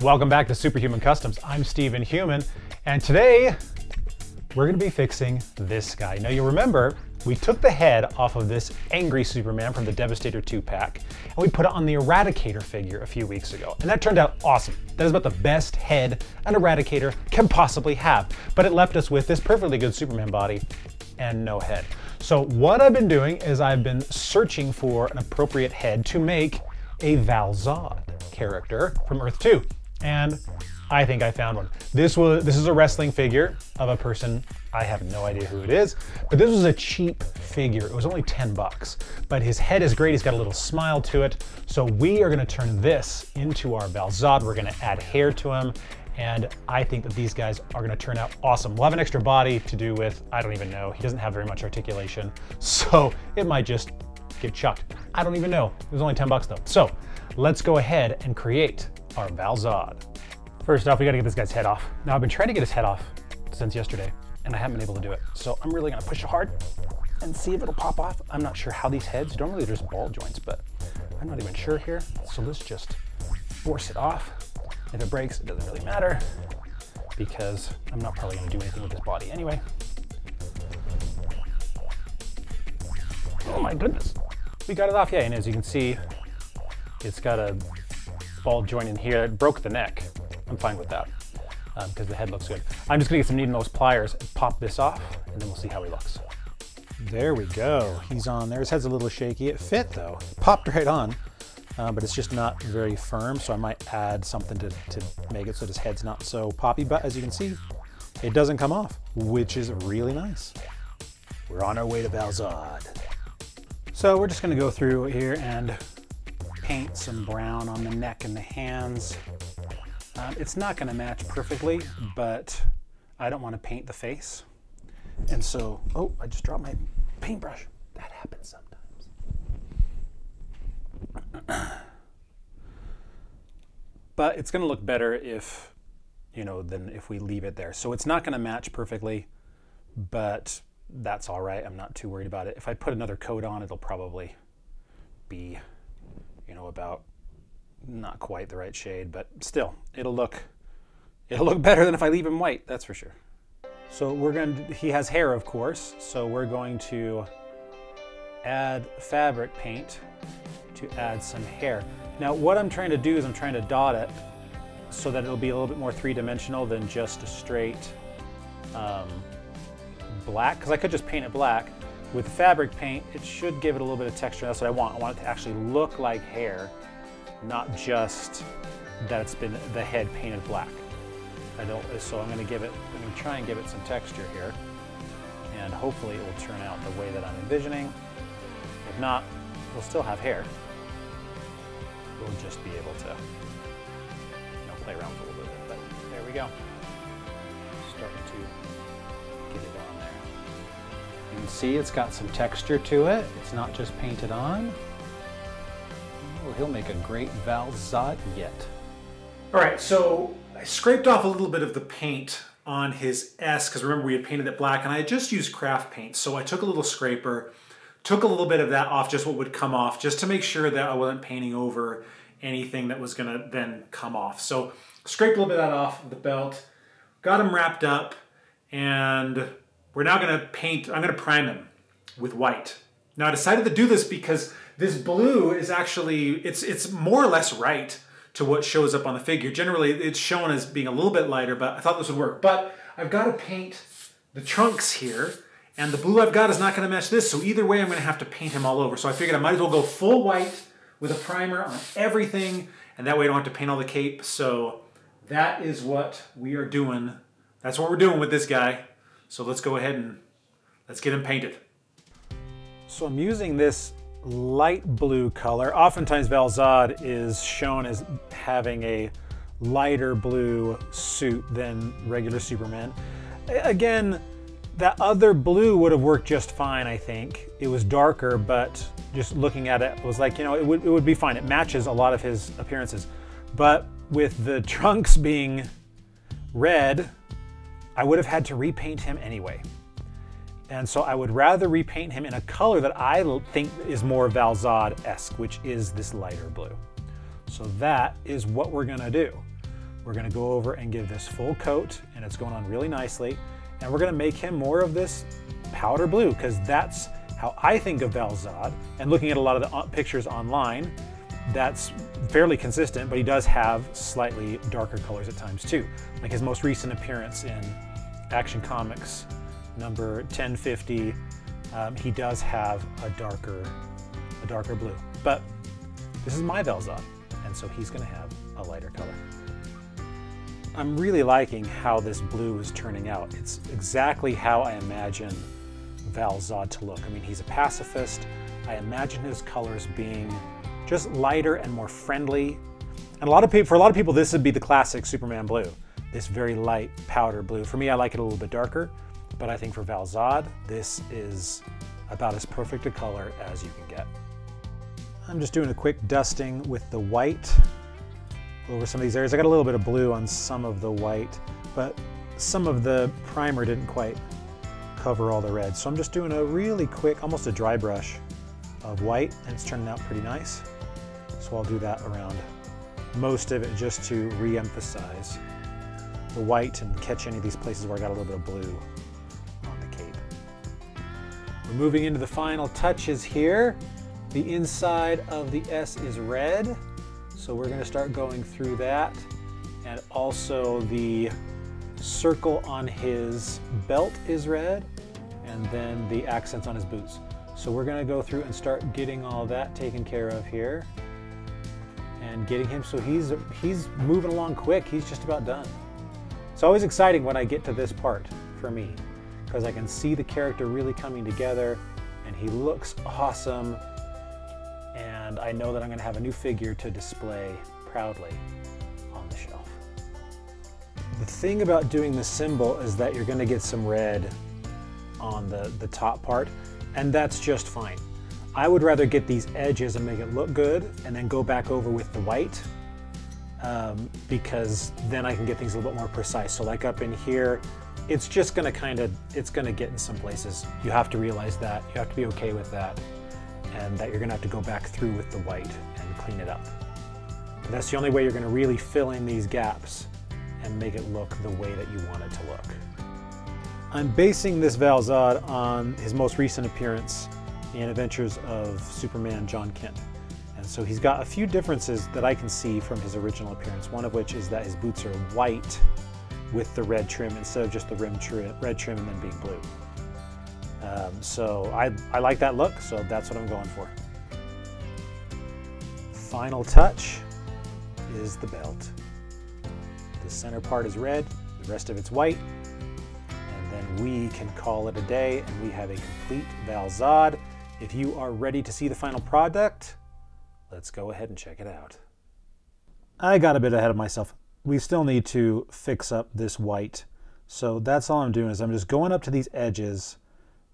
Welcome back to Superhuman Customs. I'm Steven Human, and today we're going to be fixing this guy. Now you remember, we took the head off of this angry Superman from the Devastator 2 pack, and we put it on the Eradicator figure a few weeks ago, and that turned out awesome. That is about the best head an Eradicator can possibly have, but it left us with this perfectly good Superman body and no head. So what I've been doing is I've been searching for an appropriate head to make a Val Zod character from Earth 2, and I think I found one. This is a wrestling figure of a person, I have no idea who it is, but this was a cheap figure. It was only 10 bucks, but his head is great. He's got a little smile to it. So we are gonna turn this into our Val Zod. We're gonna add hair to him, and I think that these guys are gonna turn out awesome. We'll have an extra body to do with, I don't even know. He doesn't have very much articulation, so it might just get chucked. I don't even know. It was only 10 bucks though. So let's go ahead and create our Val Zod. First off, we gotta get this guy's head off. Now I've been trying to get his head off since yesterday, and I haven't been able to do it. So I'm really gonna push it hard and see if it'll pop off. I'm not sure how these heads, normally there's ball joints, but I'm not even sure here. So let's just force it off. If it breaks, it doesn't really matter because I'm not probably gonna do anything with this body anyway. Oh my goodness. We got it off, yeah, and as you can see, it's got a ball joint in here. It broke the neck. I'm fine with that because the head looks good. I'm just gonna get some needle nose pliers and pop this off, and then we'll see how he looks. There we go. He's on there. His head's a little shaky. It fit though. It popped right on, but it's just not very firm, so I might add something to make it so his head's not so poppy, but as you can see, it doesn't come off, which is really nice. We're on our way to Val Zod. So we're just gonna go through here and paint some brown on the neck and the hands. It's not gonna match perfectly, but I don't wanna paint the face. And so, oh, I just dropped my paintbrush. That happens sometimes. But it's gonna look better if, than if we leave it there. So it's not gonna match perfectly, but that's all right. I'm not too worried about it. If I put another coat on, it'll probably be, about not quite the right shade, but still, it'll look better than if I leave him white, that's for sure. So he has hair, of course, so we're going to add fabric paint to add some hair. Now, what I'm trying to do is I'm trying to dot it so that it'll be a little bit more three-dimensional than just a straight black, because I could just paint it black. With fabric paint, it should give it a little bit of texture. That's what I want. I want it to actually look like hair, not just that it's been the head painted black. So I'm going to try and give it some texture here, and hopefully it will turn out the way that I'm envisioning. If not, we'll still have hair. We'll just be able to play around with it a little bit, but there we go. Starting to get it on there. You can see it's got some texture to it. It's not just painted on. Oh, he'll make a great Val Zod yet. All right, so I scraped off a little bit of the paint on his S, because remember we had painted it black, and I had just used craft paint. So I took a little scraper, took a little bit of that off, just what would come off, just to make sure that I wasn't painting over anything that was gonna then come off. So scraped a little bit of that off the belt, got him wrapped up, and we're now gonna I'm gonna prime him with white. Now I decided to do this because this blue is actually, it's more or less right to what shows up on the figure. Generally, it's shown as being a little bit lighter, but I thought this would work. But I've got to paint the trunks here, and the blue I've got is not going to match this, so either way I'm going to have to paint him all over. So I figured I might as well go full white with a primer on everything, and that way I don't have to paint all the cape. So that is what we are doing. That's what we're doing with this guy. So let's go ahead and let's get him painted. So I'm using this light blue color. Oftentimes Val Zod is shown as having a lighter blue suit than regular Superman. Again, that other blue would have worked just fine, I think. It was darker, but just looking at it, was like, it would be fine. It matches a lot of his appearances. But with the trunks being red, I would have had to repaint him anyway. And so I would rather repaint him in a color that I think is more Val Zod-esque, which is this lighter blue. So that is what we're gonna do. We're gonna go over and give this full coat, and it's going on really nicely. And we're gonna make him more of this powder blue, because that's how I think of Val Zod. And looking at a lot of the pictures online, that's fairly consistent, but he does have slightly darker colors at times too. Like his most recent appearance in Action Comics number 1050, he does have a darker blue. But this is my Val Zod, and so he's gonna have a lighter color. I'm really liking how this blue is turning out. It's exactly how I imagine Val Zod to look. I mean, he's a pacifist. I imagine his colors being just lighter and more friendly. And for a lot of people, this would be the classic Superman blue, this very light powder blue. For me, I like it a little bit darker, but I think for Val Zod, this is about as perfect a color as you can get. I'm just doing a quick dusting with the white over some of these areas. I got a little bit of blue on some of the white, but some of the primer didn't quite cover all the red. So I'm just doing a really quick, almost a dry brush of white, and it's turning out pretty nice. So I'll do that around most of it just to re-emphasize the white and catch any of these places where I got a little bit of blue on the cape. We're moving into the final touches here. The inside of the S is red, so we're going to start going through that. And also the circle on his belt is red, and then the accents on his boots. So we're going to go through and start getting all that taken care of here, and getting him so he's moving along quick. He's just about done. It's always exciting when I get to this part for me, because I can see the character really coming together, and he looks awesome. And I know that I'm going to have a new figure to display proudly on the shelf. The thing about doing the symbol is that you're going to get some red on the top part, and that's just fine. I would rather get these edges and make it look good and then go back over with the white, because then I can get things a little bit more precise. So like up in here, it's just going to it's going to get in some places. You have to realize that. You have to be okay with that. And that you're going to have to go back through with the white and clean it up. And that's the only way you're going to really fill in these gaps and make it look the way that you want it to look. I'm basing this Val Zod on his most recent appearance in Adventures of Superman John Kent. And so he's got a few differences that I can see from his original appearance, one of which is that his boots are white with the red trim instead of just the red trim and then being blue. So I like that look, so that's what I'm going for. Final touch is the belt. The center part is red, the rest of it's white, and then we can call it a day, and we have a complete Val Zod. If you are ready to see the final product, let's go ahead and check it out. I got a bit ahead of myself. We still need to fix up this white. So that's all I'm doing, is I'm just going up to these edges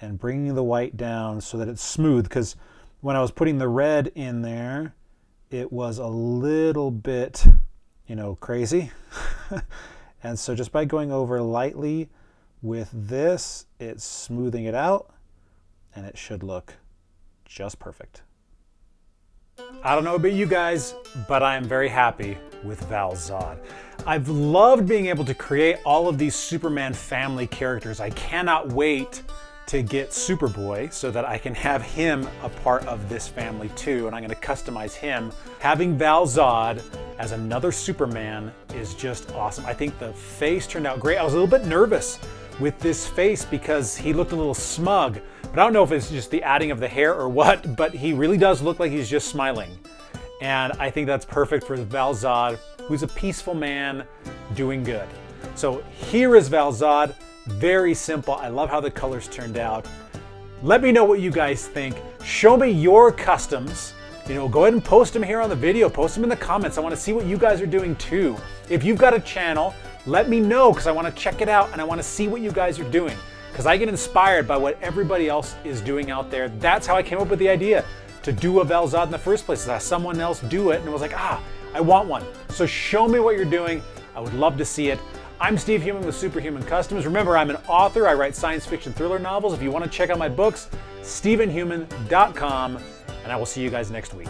and bringing the white down so that it's smooth, because when I was putting the red in there, it was a little bit, you know, crazy. And so just by going over lightly with this, it's smoothing it out, and it should look just perfect. I don't know about you guys, but I am very happy with Val Zod. I've loved being able to create all of these Superman family characters. I cannot wait to get Superboy so that I can have him a part of this family too, and I'm going to customize him. Having Val Zod as another Superman is just awesome. I think the face turned out great. I was a little bit nervous with this face because he looked a little smug, but I don't know if it's just the adding of the hair or what, but he really does look like he's just smiling. And I think that's perfect for Val Zod, who's a peaceful man doing good. So here is Val Zod. Very simple. I love how the colors turned out. Let me know what you guys think. Show me your customs. You know, go ahead and post them here on the video. Post them in the comments. I want to see what you guys are doing too. If you've got a channel, let me know, because I want to check it out and I want to see what you guys are doing, because I get inspired by what everybody else is doing out there. That's how I came up with the idea to do a Val Zod in the first place. I saw someone else do it and I was like, I want one. So show me what you're doing. I would love to see it. I'm Steve Human with Superhuman Customs. Remember, I'm an author. I write science fiction thriller novels. If you want to check out my books, StephenHuman.com, and I will see you guys next week.